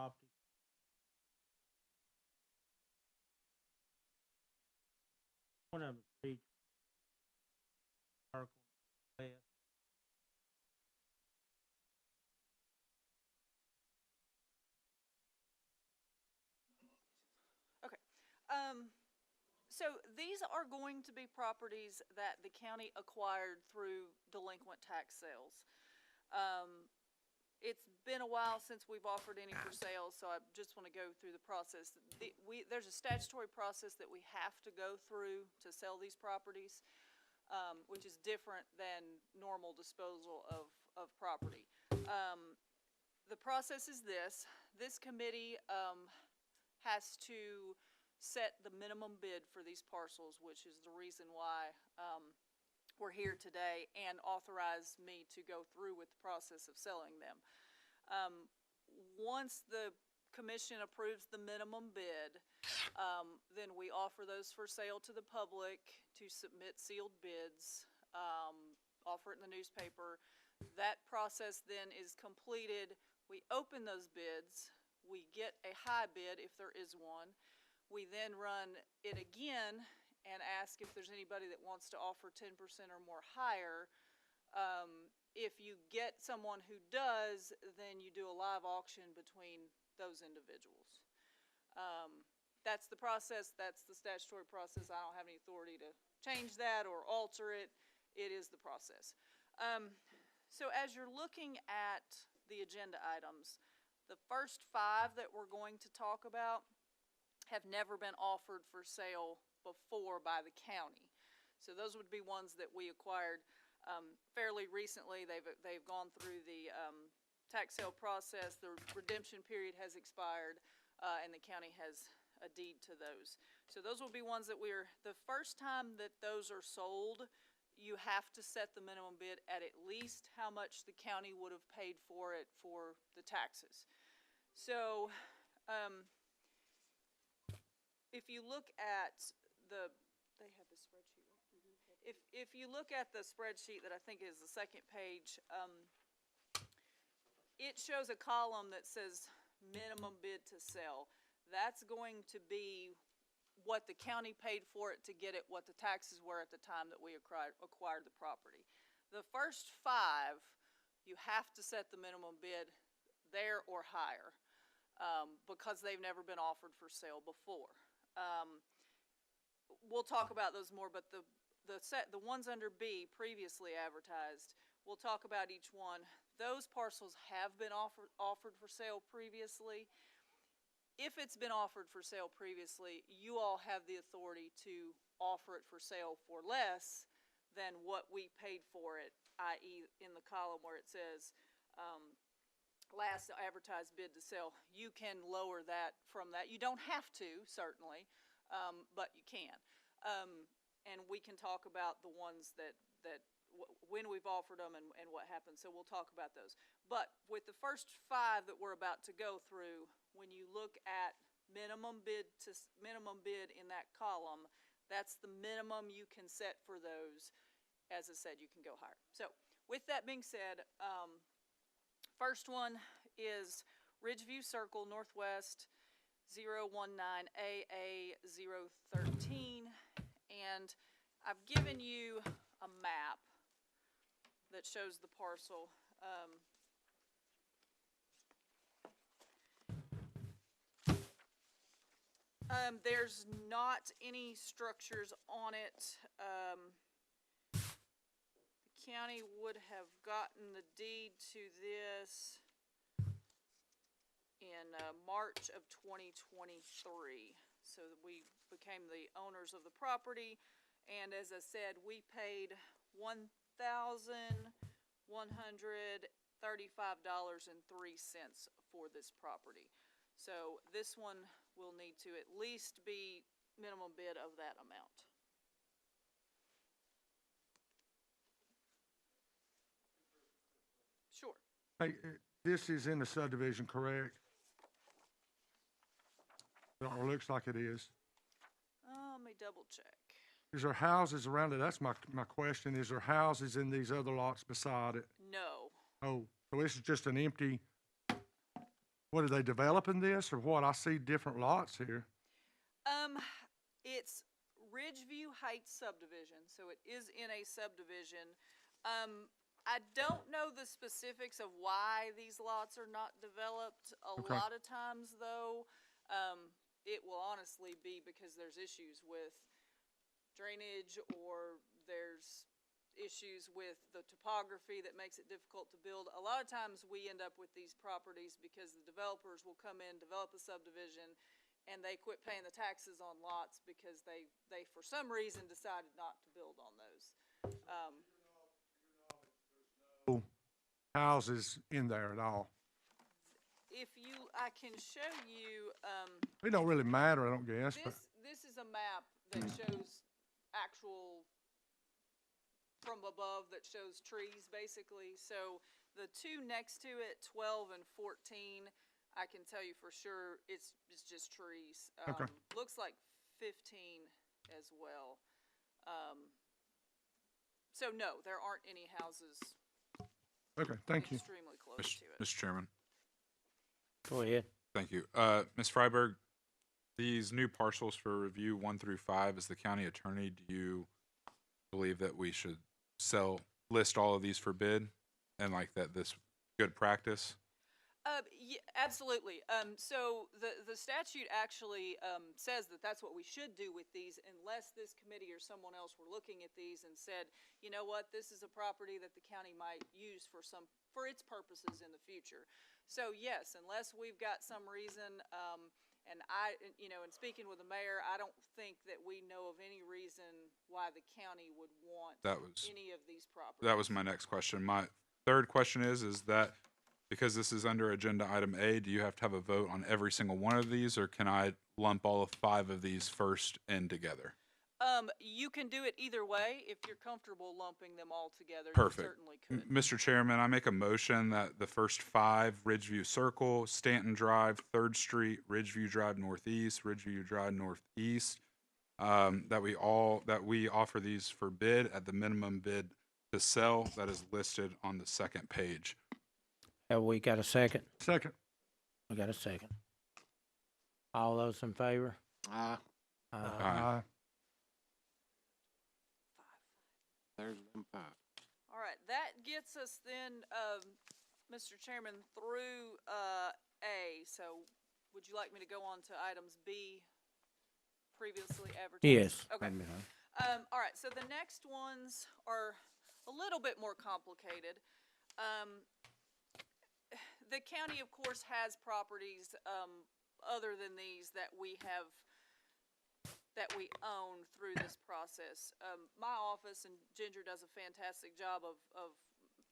property. One of them is Ridge Circle West. Okay. So these are going to be properties that the county acquired through delinquent tax sales. It's been a while since we've offered any for sale, so I just want to go through the process. There's a statutory process that we have to go through to sell these properties, which is different than normal disposal of property. The process is this. This committee has to set the minimum bid for these parcels, which is the reason why we're here today, and authorize me to go through with the process of selling them. Once the commission approves the minimum bid, then we offer those for sale to the public to submit sealed bids, offer it in the newspaper. That process then is completed. We open those bids. We get a high bid if there is one. We then run it again and ask if there's anybody that wants to offer 10% or more higher. If you get someone who does, then you do a live auction between those individuals. That's the process. That's the statutory process. I don't have any authority to change that or alter it. It is the process. So as you're looking at the agenda items, the first 5 that we're going to talk about have never been offered for sale before by the county. So those would be ones that we acquired fairly recently. They've gone through the tax sale process. The redemption period has expired, and the county has a deed to those. So those will be ones that the first time that those are sold, you have to set the minimum bid at least how much the county would have paid for it for the taxes. So if you look at they have the spreadsheet, right? Mm-hmm. If you look at the spreadsheet that I think is the second page, it shows a column that says minimum bid to sell. That's going to be what the county paid for it to get it, what the taxes were at the time that we acquired the property. The first 5, you have to set the minimum bid there or higher, because they've never been offered for sale before. We'll talk about those more, but the ones under B, previously advertised, we'll talk about each one. Those parcels have been offered for sale previously. If it's been offered for sale previously, you all have the authority to offer it for sale for less than what we paid for it, i.e. in the column where it says last advertised bid to sell. You can lower that from that. You don't have to, certainly, but you can. And we can talk about the ones that when we've offered them and what happened. So we'll talk about those. But with the first 5 that we're about to go through, when you look at minimum bid in that column, that's the minimum you can set for those. As I said, you can go higher. So with that being said, first one is Ridgeview Circle Northwest 019AA013, and I've given you a map that shows the parcel. There's not any structures on it. The county would have gotten the deed to this in March of 2023. So we became the owners of the property, and as I said, we paid $1,135.03 for this property. So this one will need to at least be minimum bid of that amount. Sure. Hey, this is in the subdivision, correct? Or looks like it is. Let me double check. Is there houses around it? That's my question. Is there houses in these other lots beside it? No. Oh, so this is just an empty What, are they developing this or what? I see different lots here. It's Ridgeview Heights subdivision, so it is in a subdivision. I don't know the specifics of why these lots are not developed. A Okay. lot of times, though, it will honestly be because there's issues with drainage, or there's issues with the topography that makes it difficult to build. A lot of times we end up with these properties because the developers will come in, develop a subdivision, and they quit paying the taxes on lots because they for some reason decided not to build on those. Houses in there at all. I can show you, It don't really matter, I don't guess, but, this is a map that shows actual, from above, that shows trees, basically. So the two next to it, 12 and 14, I can tell you for sure it's just trees. Okay. Looks like 15 as well. So no, there aren't any houses okay, thank you. extremely close to it. Mr. Chairman, Go ahead. thank you. Ms. Freiberg, these new parcels for review 1 through 5, as the county attorney, do you believe that we should list all of these for bid and like that this good practice? Yeah, absolutely. So the statute actually says that that's what we should do with these, unless this committee or someone else were looking at these and said, you know what, this is a property that the county might use for its purposes in the future. So yes, unless we've got some reason, and in speaking with the mayor, I don't think that we know of any reason why the county would want any of these properties. That was my next question. My third question is that because this is under agenda item A, do you have to have a vote on every single one of these, or can I lump all of 5 of these first in together? You can do it either way. If you're comfortable lumping them all together, Perfect. you certainly could. Mr. Chairman, I make a motion that the first 5, Ridgeview Circle, Stanton Drive, 3rd Street, Ridgeview Drive Northeast, Ridgeview Drive Northeast, that we offer these for bid at the minimum bid to sell that is listed on the second page. Have we got a second? Second, We got a second. All those in favor? Aye. Aye. There's them 5. All right, that gets us then, Mr. Chairman, through A. So would you like me to go on to items B, previously advertised? Yes. Okay. Let me know. All right, so the next ones are a little bit more complicated. The county, of course, has properties other than these that we own through this process. My office, and Ginger does a fantastic job of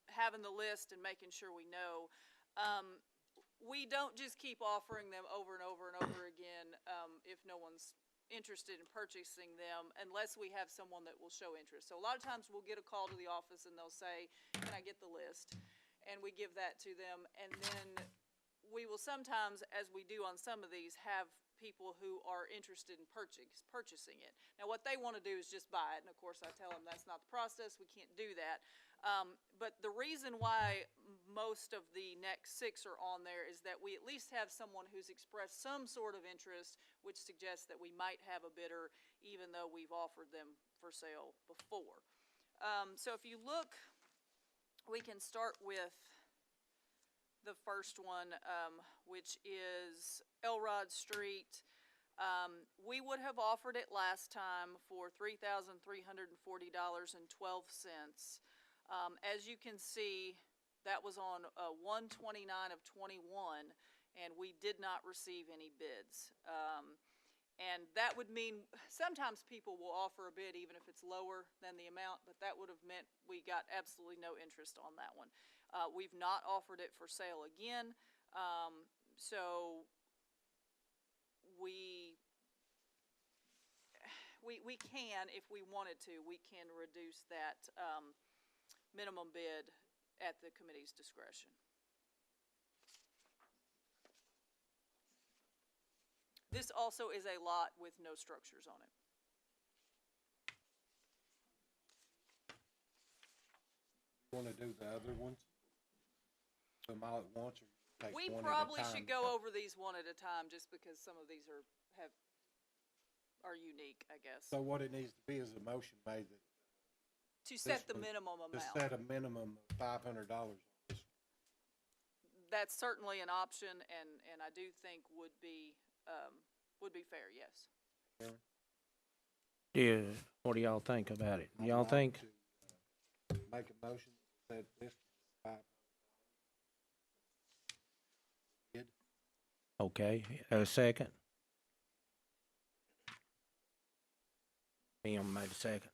having the list and making sure we know. We don't just keep offering them over and over and over again if no one's interested in purchasing them, unless we have someone that will show interest. So a lot of times we'll get a call to the office and they'll say, can I get the list? And we give that to them, and then we will sometimes, as we do on some of these, have people who are interested in purchasing it. Now, what they want to do is just buy it, and of course I tell them that's not the process, we can't do that. But the reason why most of the next 6 are on there is that we at least have someone who's expressed some sort of interest, which suggests that we might have a bidder, even though we've offered them for sale before. So if you look, we can start with the first one, which is Elrod Street. We would have offered it last time for $3,340.12. As you can see, that was on 1/29 of 21, and we did not receive any bids. And that would mean sometimes people will offer a bid even if it's lower than the amount, but that would have meant we got absolutely no interest on that one. We've not offered it for sale again, so we can, if we wanted to, we can reduce that minimum bid at the committee's discretion. This also is a lot with no structures on it. You want to do the other ones? Them all at once, or take We one at a probably time. should go over these one at a time, just because some of these are unique, I guess. So what it needs to be is a motion made that, To set the one- minimum to amount. set a minimum of $500 on this. That's certainly an option, and I do think would be fair, yes. Aaron? Yeah, what do y'all think about it? I'd Y'all like think? to, make a motion that set this $500. Bid. Okay, a second? Tim made a second.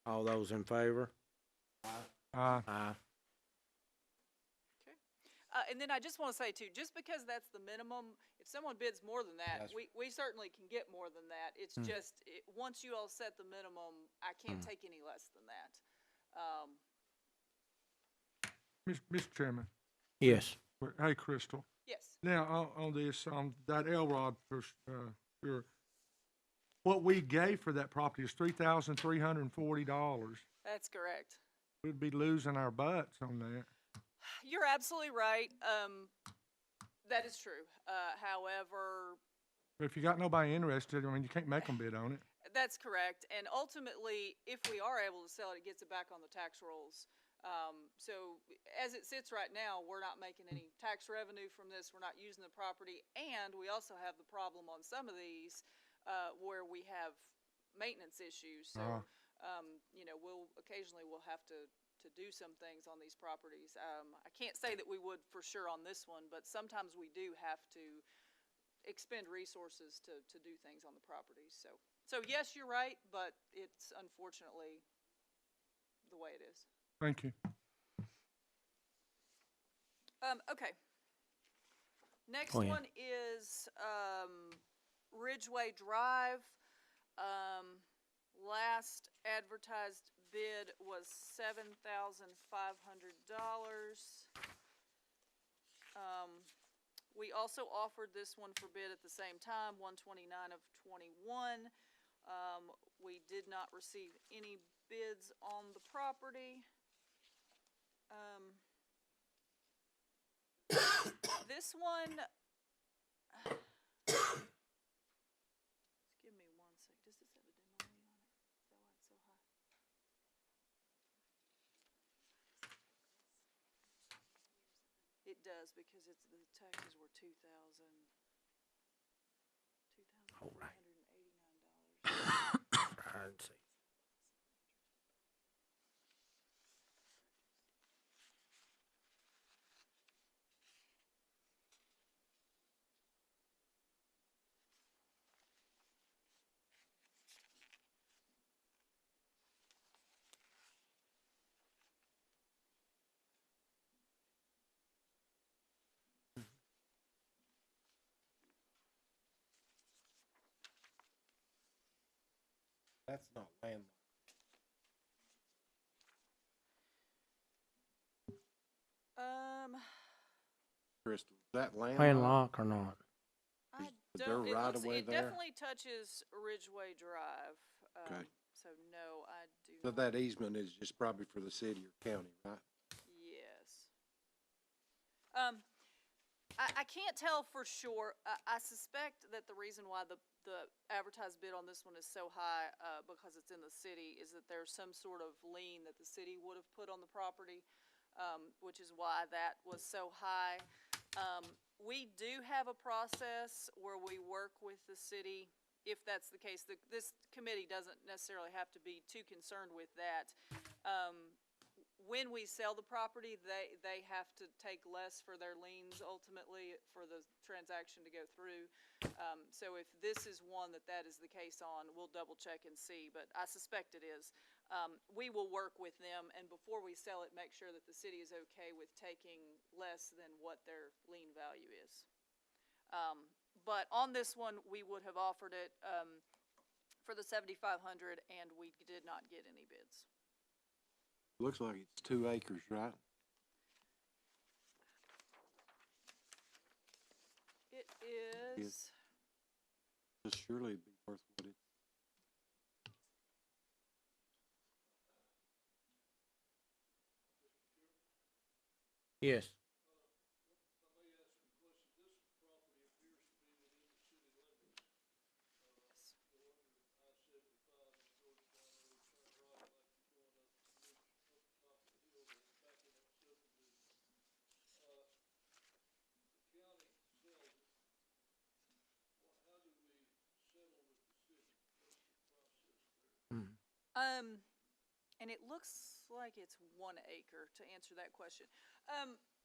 All those in favor? Aye. And then I just want to say too, just because that's the minimum, if someone bids more than that, That's- we certainly can get more than that. It's just, once you all set the minimum, I can't take any less than that. Mr. Chairman, Yes. hey, Crystal. Yes, Now, on this, that Elrod, sure, what we gave for that property is $3,340. that's correct. We'd be losing our butts on that. You're absolutely right. That is true. However, If you got nobody interested, I mean, you can't make them bid on it. that's correct. And ultimately, if we are able to sell it, it gets it back on the tax rolls. So as it sits right now, we're not making any tax revenue from this. We're not using the property. And we also have the problem on some of these, where we have maintenance issues. So, we'll occasionally have to do some things on these properties. I can't say that we would for sure on this one, but sometimes we do have to expend resources to do things on the properties. So yes, you're right, but it's unfortunately the way it is. Thank you. Okay. Next Go ahead. one is, Ridgeway Drive. Last advertised bid was $7,500. We also offered this one for bid at the same time, 129 of 21. We did not receive any bids on the property. This one, just give me 1 sec. Does this have a demo lien on it? Is that why it's so high? It does, because the taxes were $2,389. All right. I'd see. That's not landlocked. Crystal, is that landlocked? Landlocked or not? I Is there don't, it right looks, of way it there? definitely touches Ridgeway Drive. Okay. So no, I do So not. that easement is just probably for the city or county, right? Yes. I can't tell for sure. I suspect that the reason why the advertised bid on this one is so high, because it's in the city, is that there's some sort of lien that the city would have put on the property, which is why that was so high. We do have a process where we work with the city, if that's the case. This committee doesn't necessarily have to be too concerned with that. When we sell the property, they have to take less for their liens ultimately for the transaction to go through. So if this is one that is the case on, we'll double check and see, but I suspect it is. We will work with them, and before we sell it, make sure that the city is okay with taking less than what their lien value is. But on this one, we would have offered it for the $7,500, and we did not get any bids. Looks like it's 2 acres, right? It is. This surely be worth what it. Yes. Mm. And it looks like it's 1 acre, to answer that question.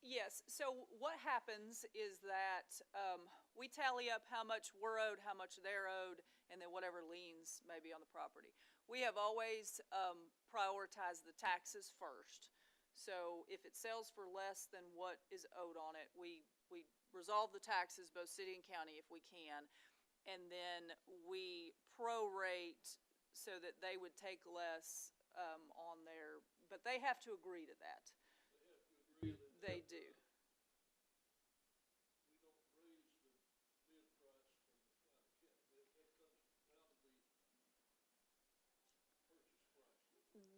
Yes, so what happens is that, we tally up how much we're owed, how much they're owed, and then whatever liens may be on the property. We have always, prioritized the taxes first. So if it sells for less than what is owed on it, we resolve the taxes, both city and county, if we can. And then we prorate so that they would take less, on their, but they have to agree to that. They do.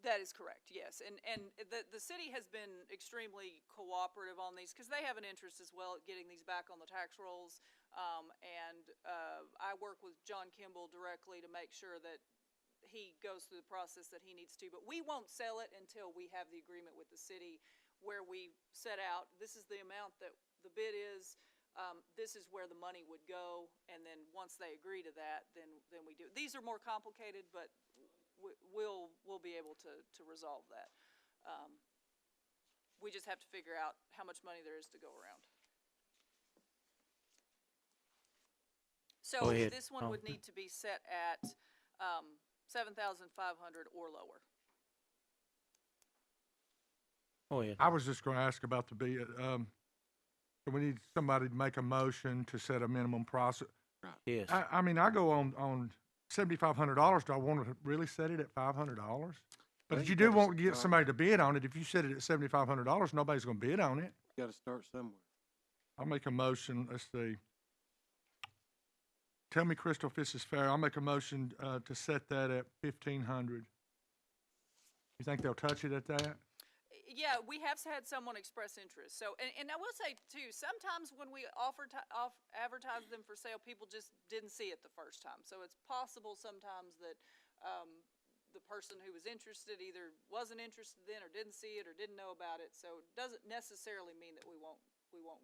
That is correct, yes. And the city has been extremely cooperative on these, because they have an interest as well at getting these back on the tax rolls. I work with John Kimball directly to make sure that he goes through the process that he needs to. But we won't sell it until we have the agreement with the city, where we set out, this is the amount that the bid is, this is where the money would go, and then once they agree to that, then we do. These are more complicated, but we'll be able to resolve that. We just have to figure out how much money there is to go around. So Go ahead. this one would need to be set at 7,500 or lower. Go ahead. I was just gonna ask about the bid. So we need somebody to make a motion to set a minimum price. Yes. I mean, I go on $7,500. Do I want to really set it at $500? But if you do want to get somebody to bid on it, if you set it at $7,500, nobody's gonna bid on it. Gotta start somewhere. I'll make a motion, let's see. Tell me, Crystal, if this is fair. I'll make a motion, to set that at 1,500. You think they'll touch it at that? Yeah, we have had someone express interest. So, and I will say too, sometimes when we advertise them for sale, people just didn't see it the first time. So it's possible sometimes that, the person who was interested either wasn't interested then, or didn't see it, or didn't know about it. So it doesn't necessarily mean that we won't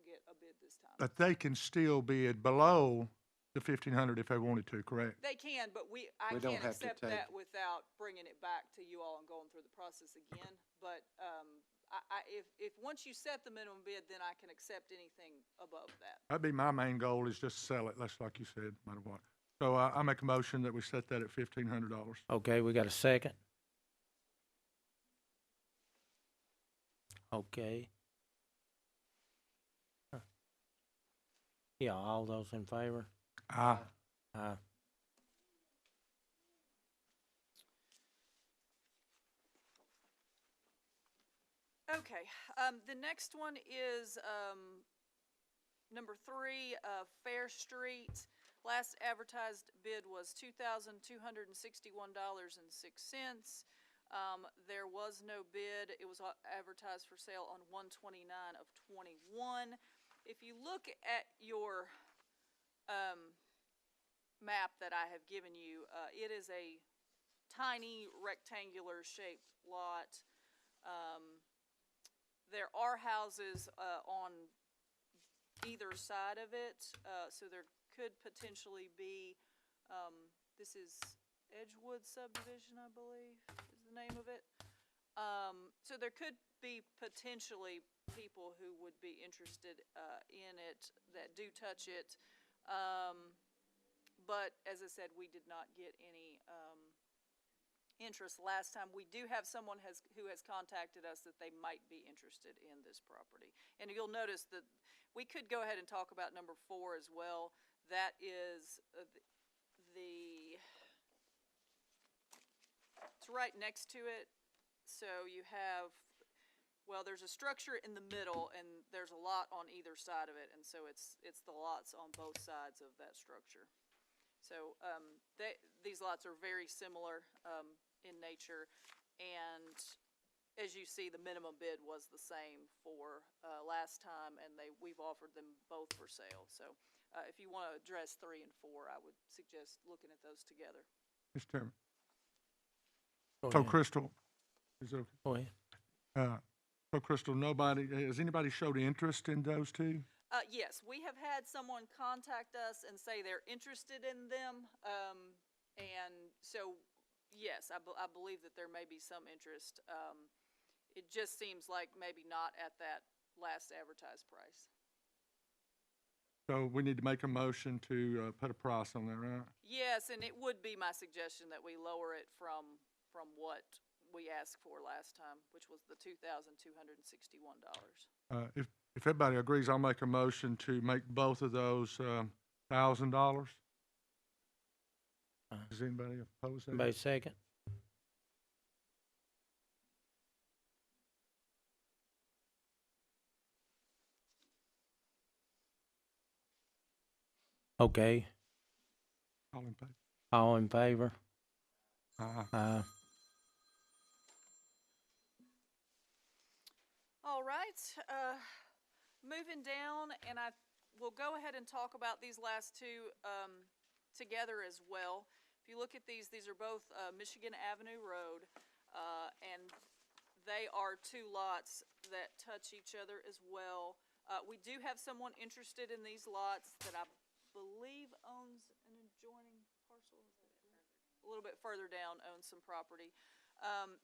get a bid this time. But they can still bid below the 1,500 if they wanted to, correct? They can, but I We don't can't have to accept take that without bringing it back to you all and going through the process again. But, if once you set the minimum bid, then I can accept anything above that. That'd be my main goal, is just sell it, that's like you said, no matter what. So I make a motion that we set that at $1,500. Okay, we got a second. Okay. Yeah, all those in favor? Aye. Aye. Okay, the next one is, number 3, Fair Street. Last advertised bid was $2,261.06. There was no bid. It was advertised for sale on 1/29/21. If you look at your, map that I have given you, it is a tiny rectangular shaped lot. There are houses, on either side of it, so there could potentially be, this is Edgewood subdivision, I believe, is the name of it. So there could be potentially people who would be interested, in it, that do touch it. But as I said, we did not get any, interest last time. We do have someone who has contacted us that they might be interested in this property. And you'll notice that we could go ahead and talk about number 4 as well. That is, it's right next to it. So you have, well, there's a structure in the middle, and there's a lot on either side of it, and so it's the lots on both sides of that structure. So these lots are very similar, in nature, and as you see, the minimum bid was the same for, last time, and we've offered them both for sale. So, if you want to address 3 and 4, I would suggest looking at those together. Mr. Chairman. Go So ahead. Crystal, is there, Go ahead. so Crystal, has anybody showed interest in those two? Yes, we have had someone contact us and say they're interested in them. And so, yes, I believe that there may be some interest. It just seems like maybe not at that last advertised price. So we need to make a motion to, put a price on that, right? Yes, and it would be my suggestion that we lower it from what we asked for last time, which was the $2,261. If everybody agrees, I'll make a motion to make both of those, $1,000. Does anybody oppose that? Somebody second? Okay, All in favor? all in favor? Aye. All right, moving down, and I will go ahead and talk about these last two together as well. If you look at these are both Michigan Avenue Road, and they are 2 lots that touch each other as well. We do have someone interested in these lots that I believe owns an adjoining parcel. A little bit further down, owns some property.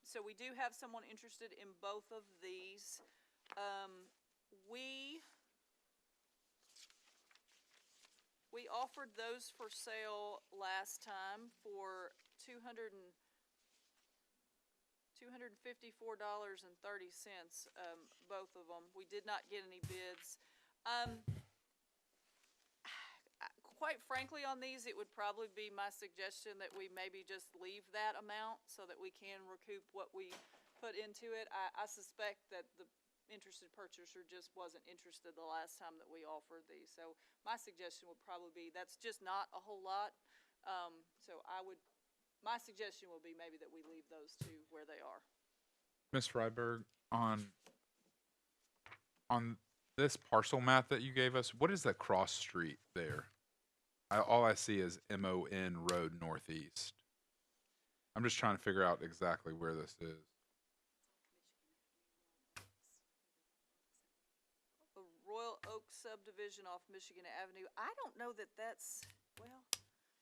So we do have someone interested in both of these. We offered those for sale last time for $254.30, both of them. We did not get any bids. Quite frankly, on these, it would probably be my suggestion that we maybe just leave that amount so that we can recoup what we put into it. I suspect that the interested purchaser just wasn't interested the last time that we offered these. So my suggestion would probably be, that's just not a whole lot. So my suggestion would be maybe that we leave those two where they are. Ms. Freiberg, on this parcel map that you gave us, what is that cross street there? All I see is MON Road Northeast. I'm just trying to figure out exactly where this is. The Royal Oak subdivision off Michigan Avenue. I don't know that that's, well,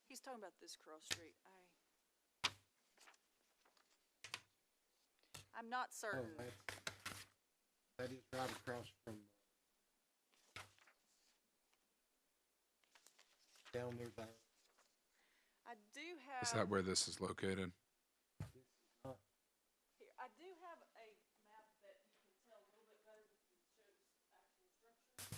he's talking about this cross street. I'm not Oh, certain. that is right across from, down there by, I do have. Is that where this is located? Here, I do have a map that you can tell a little bit better because it shows actual structure. And you can see the road.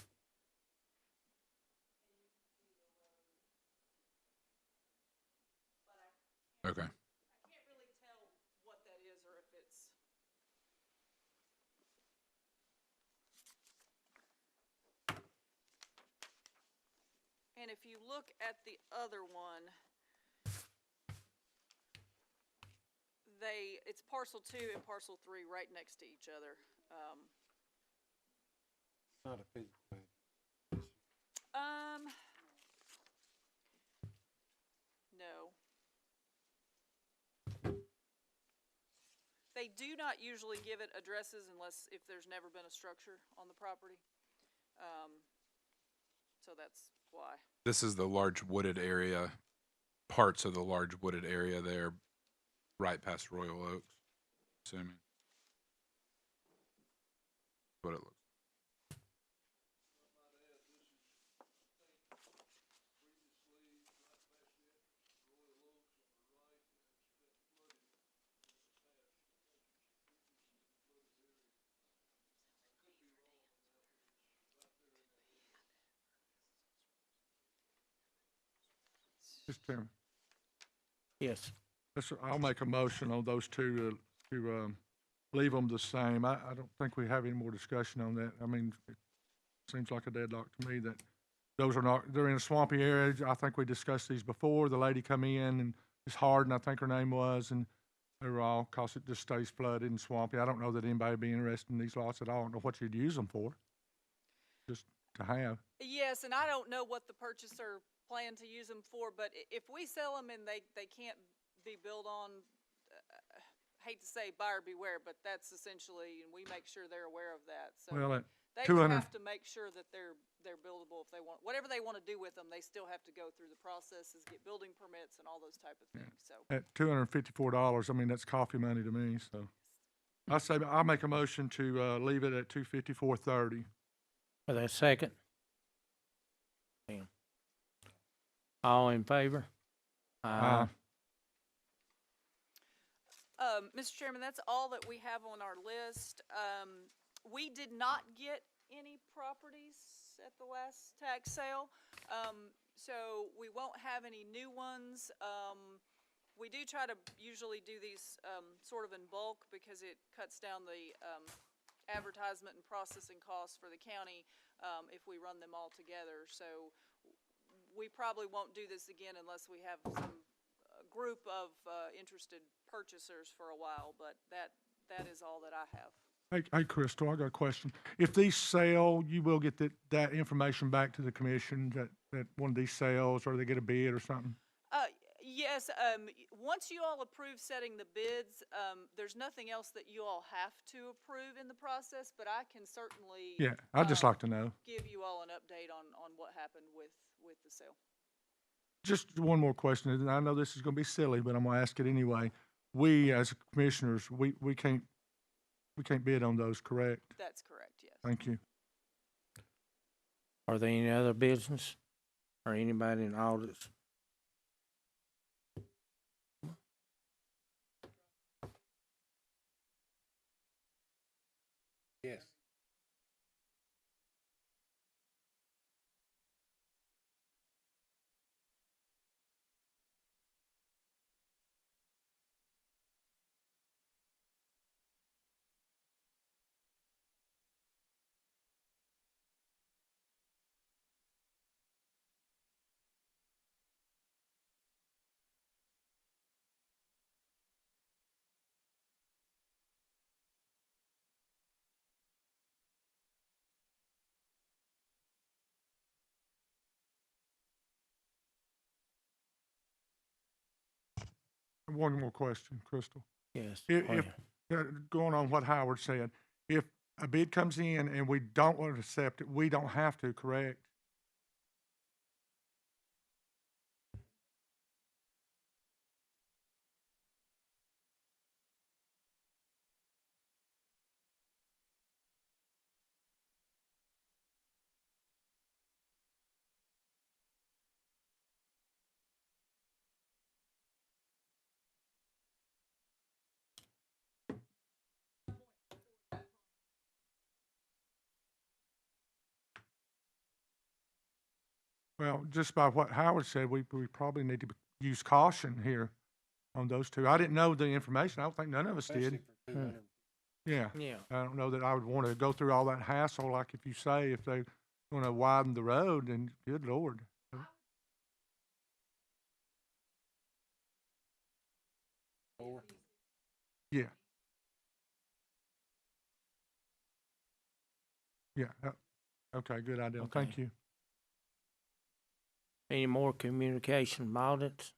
But Okay. I can't really tell what that is or if it's. And if you look at the other one, it's parcel 2 and parcel 3 right next to each other. not a physical address. No. They do not usually give it addresses unless if there's never been a structure on the property. So that's why. This is the large wooded area, parts of the large wooded area there, right past Royal Oaks, assuming. What it looks. Mr. Chairman, Yes. I'll make a motion on those two to leave them the same. I don't think we have any more discussion on that. I mean, it seems like a deadlock to me that those are not, they're in a swampy area. I think we discussed these before. The lady come in and it's Hardin, I think her name was, and They were all, cause it just stays flooded and swampy. I don't know that anybody would be interested in these lots at all. I don't know what you'd use them for, just to have. Yes, and I don't know what the purchaser planned to use them for, but if we sell them and they can't be built on, hate to say buyer beware, but that's essentially, and we make sure they're aware of that, so. Well, at They 200 have to make sure that they're buildable if they want, whatever they want to do with them, they still have to go through the processes, get building permits and all those type of things, so. at $254, I mean, that's coffee money to me, so. I'll make a motion to, leave it at $254.30. For that second? Damn. All in favor? Mr. Chairman, that's all that we have on our list. We did not get any properties at the last tax sale, so we won't have any new ones. We do try to usually do these, sort of in bulk because it cuts down the, advertisement and processing costs for the county, if we run them all together. So we probably won't do this again unless we have some group of, interested purchasers for a while, but that is all that I have. Hey, Crystal, I got a question. If these sell, you will get that information back to the commission, that one of these sells, or they get a bid or something? Yes, once you all approve setting the bids, there's nothing else that you all have to approve in the process, but I can certainly. Yeah, I'd just like to know. Give you all an update on what happened with the sale. Just one more question, and I know this is gonna be silly, but I'm gonna ask it anyway. We, as commissioners, we can't bid on those, correct? That's correct, yes. Thank you. Are there any other business or anybody in audits? Yes. One more question, Crystal. Yes. If going on what Howard said, if a bid comes in and we don't want to accept it, we don't have to, correct? Well, just by what Howard said, we probably need to use caution here on those two. I didn't know the information. I don't think none of us Especially did. for 200. Yeah. Yeah. I don't know that I would want to go through all that hassle, like if you say, if they're going to widen the road, then good Lord. Four. Yeah. Yeah. Okay, good idea. Okay. Thank you. Any more communication audits?